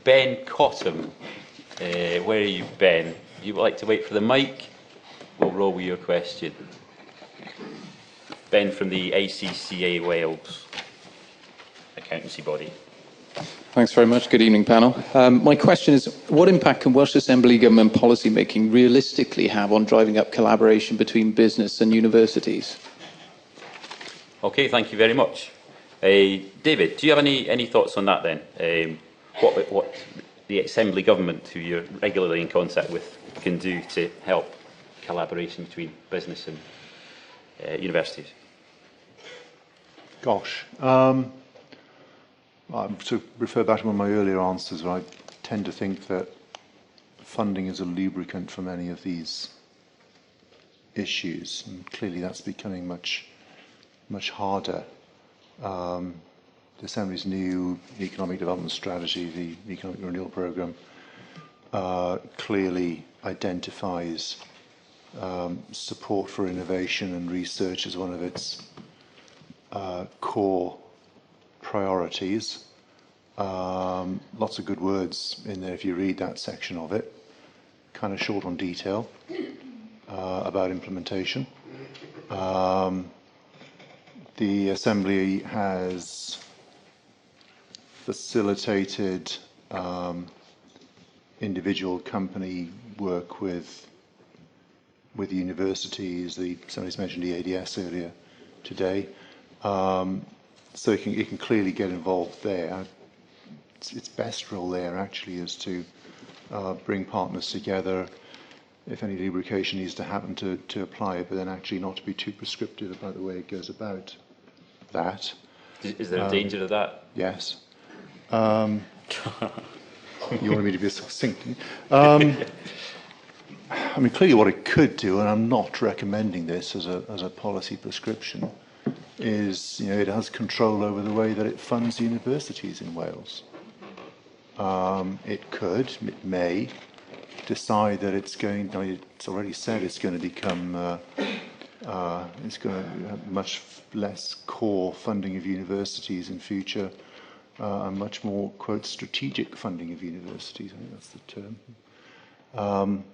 Ben Cottam. Where are you, Ben? You would like to wait for the mic? We'll roll with your question. Ben from the ICCA Wales accountancy body. Thanks very much. Good evening, panel. My question is, what impact can Welsh Assembly Government policy making realistically have on driving up collaboration between business and universities? Okay, thank you very much. David, do you have any thoughts on that then? What the Assembly Government, who you're regularly in contact with, can do to help collaboration between business and universities? Gosh. To refer back to one of my earlier answers, I tend to think that funding is a lubricant for many of these issues, and clearly that's becoming much harder. The Assembly's new economic development strategy, the economic renewal programme, clearly identifies support for innovation and research as one of its core priorities. Lots of good words in there if you read that section of it. Kind of short on detail about implementation. The Assembly has facilitated individual company work with universities. Somebody's mentioned EADS earlier today. So it can clearly get involved there. Its best role there actually is to bring partners together. If any lubrication needs to happen, to apply it, but then actually not to be too prescriptive about the way it goes about that. Is there a danger of that? Yes. You wanted me to be succinct. I mean, clearly what it could do, and I'm not recommending this as a policy prescription, is it has control over the way that it funds universities in Wales. It may decide that it's already said it's going to become, it's going to have much less core funding of universities in future, and much more, quote, strategic funding of universities. I think that's the term.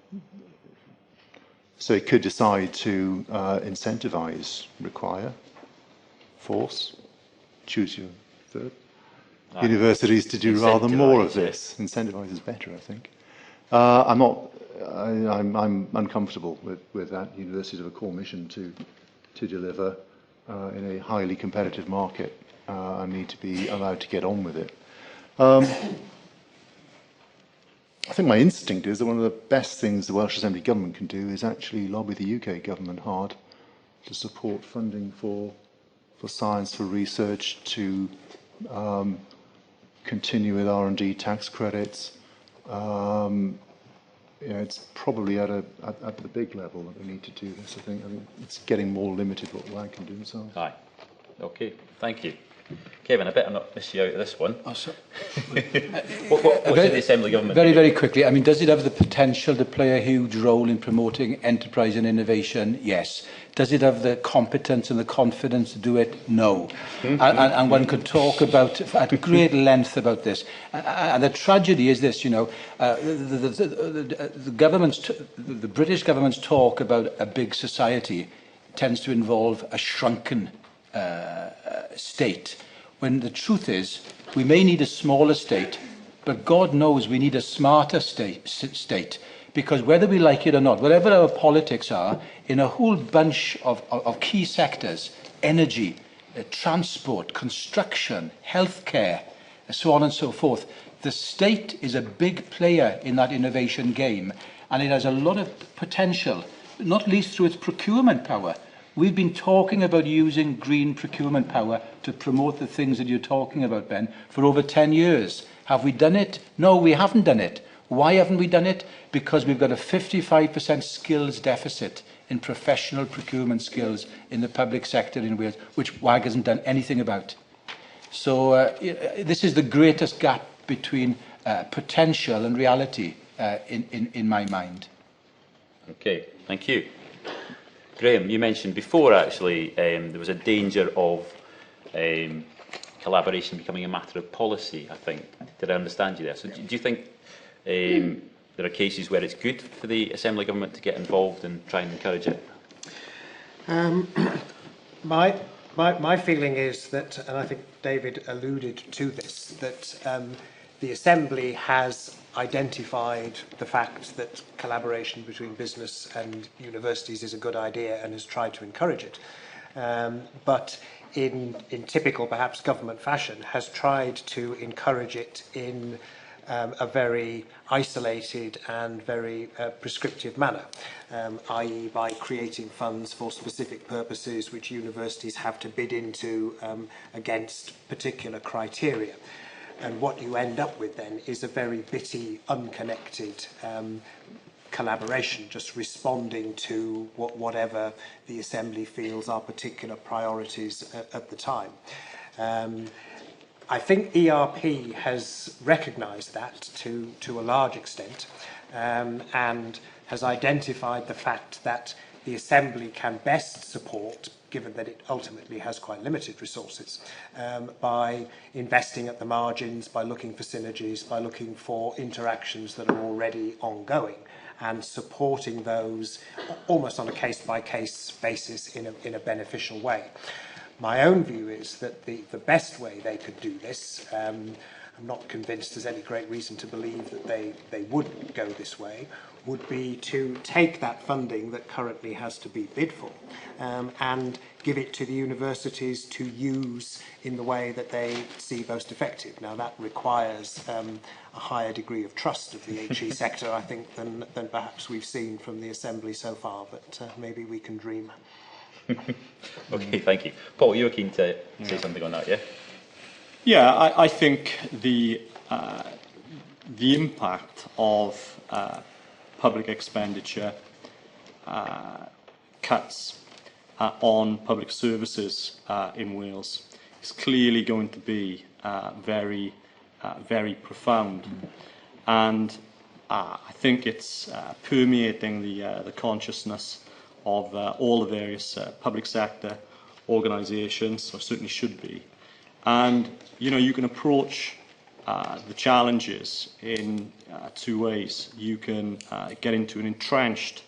So it could decide to require, force, choose your verb, universities to do rather more of this. Incentivise is better, I think. I'm uncomfortable with that. Universities have a core mission to deliver in a highly competitive market and need to be allowed to get on with it. I think my instinct is that one of the best things the Welsh Assembly Government can do is actually lobby the UK government hard to support funding for science, for research, to continue with R&D tax credits. It's probably at the big level that we need to do this. I think it's getting more limited what WAG can do themselves. Aye. Okay. Thank you. Kevin, I better not miss you out of this one. Oh, so What's the Assembly Government very, do? very quickly, I mean, does it have the potential to play a huge role in promoting enterprise and innovation? Yes. Does it have the competence and the confidence to do it? No. And one could talk about at great length about this. And the tragedy is this, the British government's talk about a big society tends to involve a shrunken state, when the truth is we may need a smaller state, but God knows we need a smarter state, because whether we like it or not, whatever our politics are, in a whole bunch of key sectors, energy, transport, construction, healthcare, so on and so forth, the state is a big player in that innovation game, and it has a lot of potential, not least through its procurement power. We've been talking about using green procurement power to promote the things that you're talking about, Ben, for over 10 years. Have we done it? No, we haven't done it. Why haven't we done it? Because we've got a 55% skills deficit in professional procurement skills in the public sector in Wales, which WAG hasn't done anything about. So this is the greatest gap between potential and reality in my mind. Okay, thank you. Graham, you mentioned before, actually, there was a danger of collaboration becoming a matter of policy, I think. Did I understand you there? So do you think there are cases where it's good for the Assembly Government to get involved and try and encourage it? My feeling is that, and I think David alluded to this, that the Assembly has identified the fact that collaboration between business and universities is a good idea and has tried to encourage it. But in typical, perhaps, government fashion, has tried to encourage it in a very isolated and very prescriptive manner, i.e. by creating funds for specific purposes which universities have to bid into against particular criteria. And what you end up with then is a very bitty, unconnected collaboration, just responding to whatever the Assembly feels are particular priorities at the time. I think ERP has recognised that to a large extent and has identified the fact that the Assembly can best support, given that it ultimately has quite limited resources, by investing at the margins, by looking for synergies, by looking for interactions that are already ongoing, and supporting those almost on a case-by-case basis in a beneficial way. My own view is that the best way they could do this, I'm not convinced there's any great reason to believe that they would go this way, would be to take that funding that currently has to be bid for and give it to the universities to use in the way that they see most effective. Now, that requires a higher degree of trust of the HE sector, I think, than perhaps we've seen from the Assembly so far, but maybe we can dream. Okay, thank you. Paul, you were keen to say something on that, yeah? Yeah, I think the impact of public expenditure cuts on public services in Wales is clearly going to be very profound, and I think it's permeating the consciousness of all the various public sector organisations, or certainly should be. And you can approach the challenges in two ways. You can get into an entrenched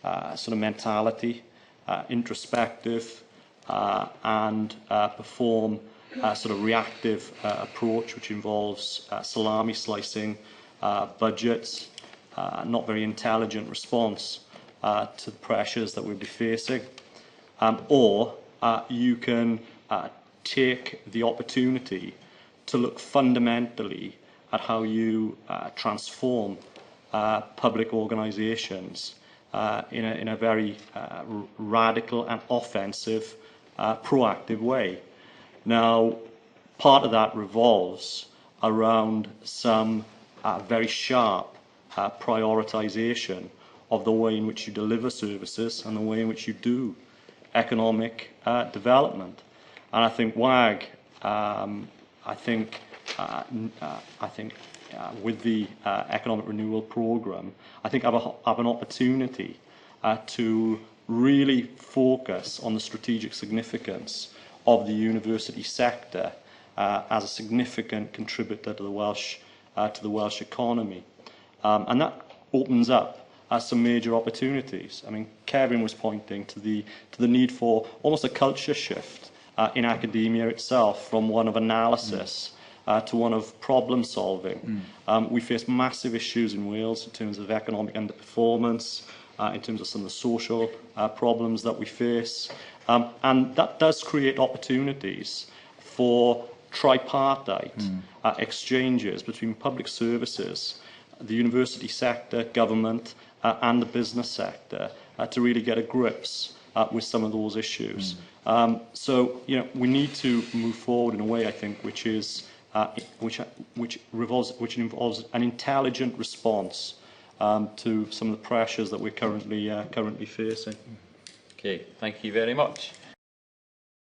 sort of mentality, introspective, and perform a sort of reactive approach, which involves salami slicing budgets, not very intelligent response to the pressures that we'll be facing. Or you can take the opportunity to look fundamentally at how you transform public organisations in a very radical and offensive, proactive way. Now, part of that revolves around some very sharp prioritisation of the way in which you deliver services and the way in which you do economic development. And I think WAG, with the economic renewal programme, I think have an opportunity to really focus on the strategic significance of the university sector as a significant contributor to the Welsh economy, and that opens up some major opportunities. I mean, Kevin was pointing to the need for almost a culture shift in academia itself, from one of analysis to one of problem solving. We face massive issues in Wales in terms of economic underperformance, in terms of some of the social problems that we face, and that does create opportunities for tripartite exchanges between public services, the university sector, government, and the business sector to really get a grips with some of those issues. So, we need to move forward in a way, I think, which is which involves an intelligent response to some of the pressures that we're currently facing. Okay, thank you very much.